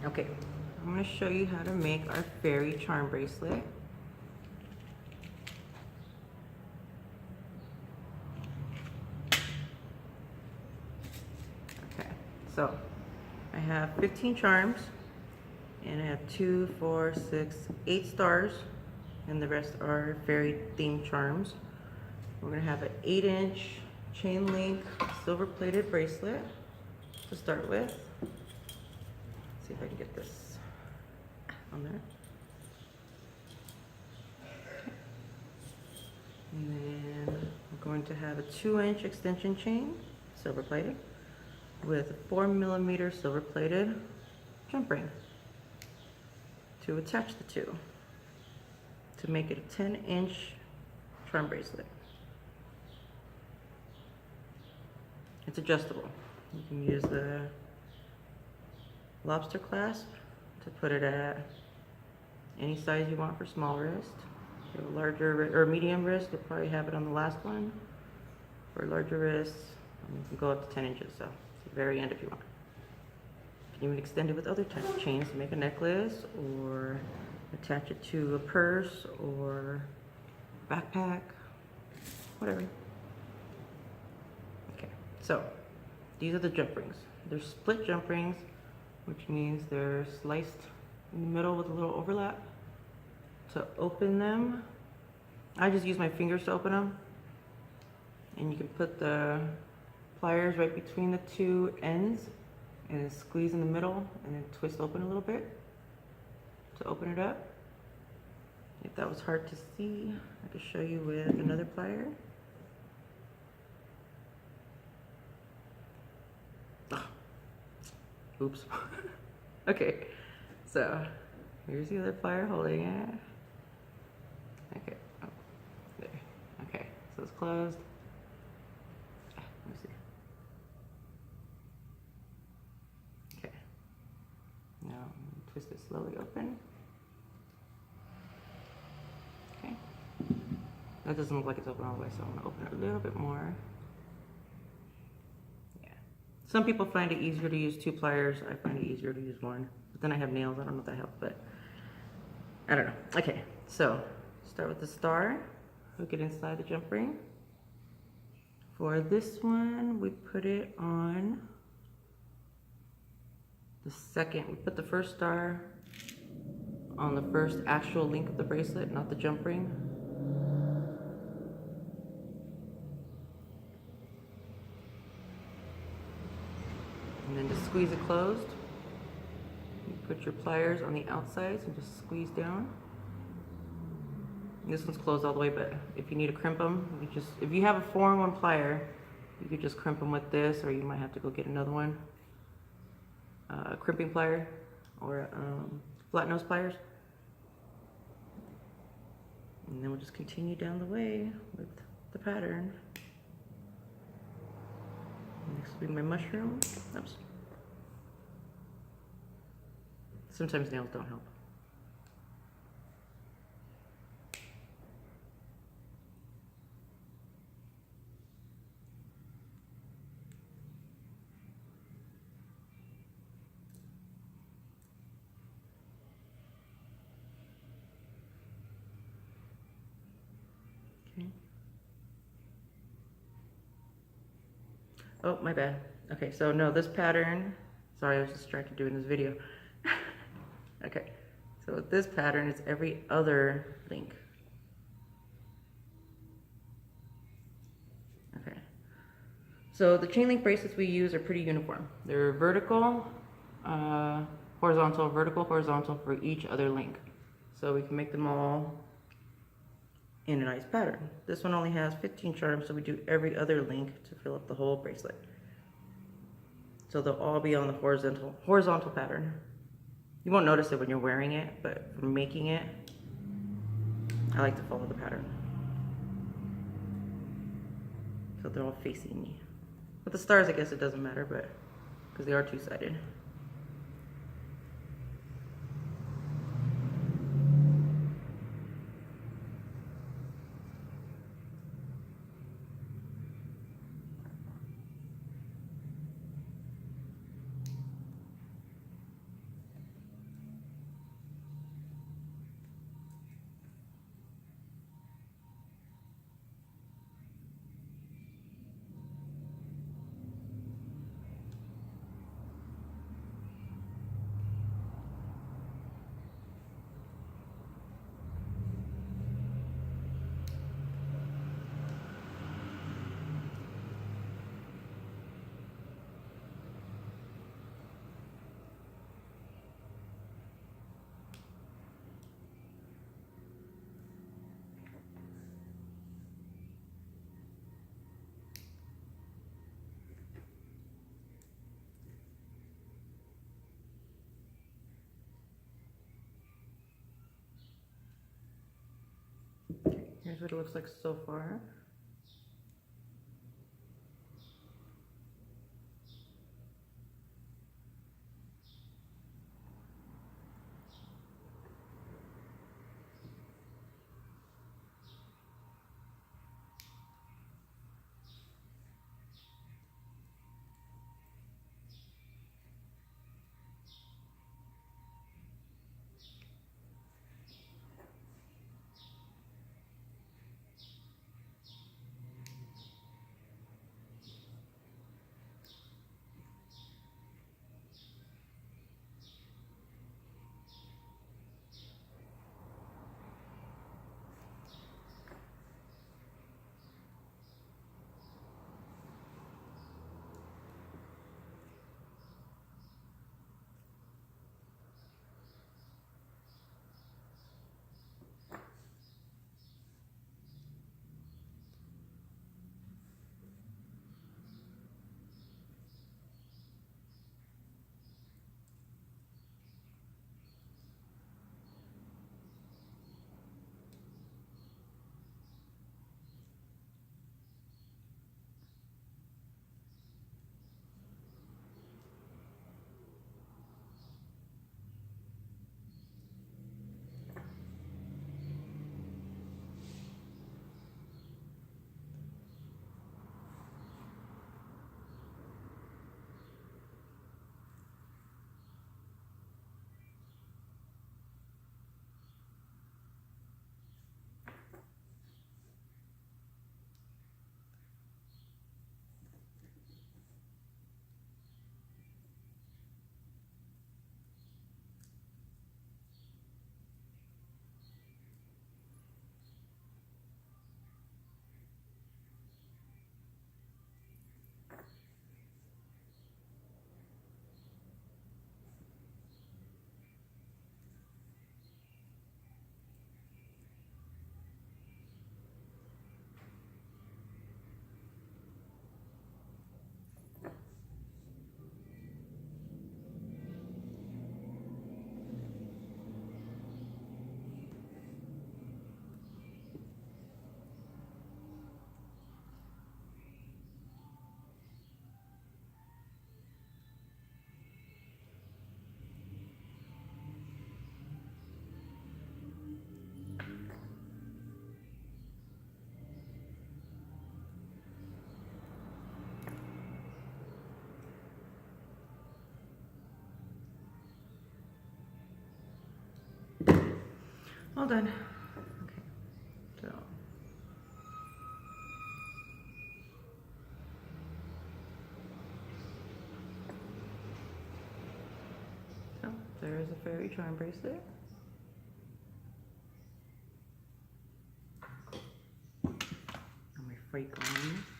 Okay, I'm going to show you how to make our fairy charm bracelet. Okay, so I have 15 charms, and I have 2, 4, 6, 8 stars, and the rest are fairy themed charms. We're going to have an 8-inch chain link silver plated bracelet to start with. Let's see if I can get this on there. And then we're going to have a 2-inch extension chain, silver plated, with a 4mm silver plated jump ring to attach the two to make it a 10-inch charm bracelet. It's adjustable. You can use the lobster clasp to put it at any size you want for small wrist. If you have a larger or medium wrist, you'll probably have it on the last one. For larger wrists, you can go up to 10 inches, so it's the very end if you want. You can even extend it with other types of chains to make a necklace, or attach it to a purse or backpack, whatever. Okay, so these are the jump rings. They're split jump rings, which means they're sliced in the middle with a little overlap. To open them, I just use my fingers to open them, and you can put the pliers right between the two ends and then squeeze in the middle and then twist open a little bit to open it up. If that was hard to see, I could show you with another plier. Oh. Oops. Okay, so here's the other plier holding it. Okay, oh, there. Okay, so it's closed. Let me see. Okay, now twist it slowly open. Okay, that doesn't look like it's open all the way, so I'm gonna open it a little bit more. Yeah, some people find it easier to use 2 pliers. I find it easier to use 1, but then I have nails. I don't know if that helps, but I don't know. Okay, so start with the star, hook it inside the jump ring. For this one, we put it on the second. We put the first star on the first actual link of the bracelet, not the jump ring. And then to squeeze it closed, you put your pliers on the outsides and just squeeze down. This one's closed all the way, but if you need to crimp them, if you have a 4-in-1 plier, you could just crimp them with this, or you might have to go get another one, a crimping plier or flat nose pliers. And then we'll just continue down the way with the pattern. Next will be my mushroom. Oops. Sometimes nails don't help. Okay. Oh, my bad. Okay, so no, this pattern, sorry, I was distracted doing this video. Okay, so this pattern is every other link. Okay, so the chain link bracelets we use are pretty uniform. They're vertical, horizontal, vertical, horizontal for each other link. So we can make them all in a nice pattern. This one only has 15 charms, so we do every other link to fill up the whole bracelet. So they'll all be on the horizontal pattern. You won't notice it when you're wearing it, but for making it, I like to follow the pattern. So they're all facing me. With the stars, I guess it doesn't matter, but because they are 2-sided. Here's what it looks like so far. All done. Okay, so there's a fairy charm bracelet. And my fake on.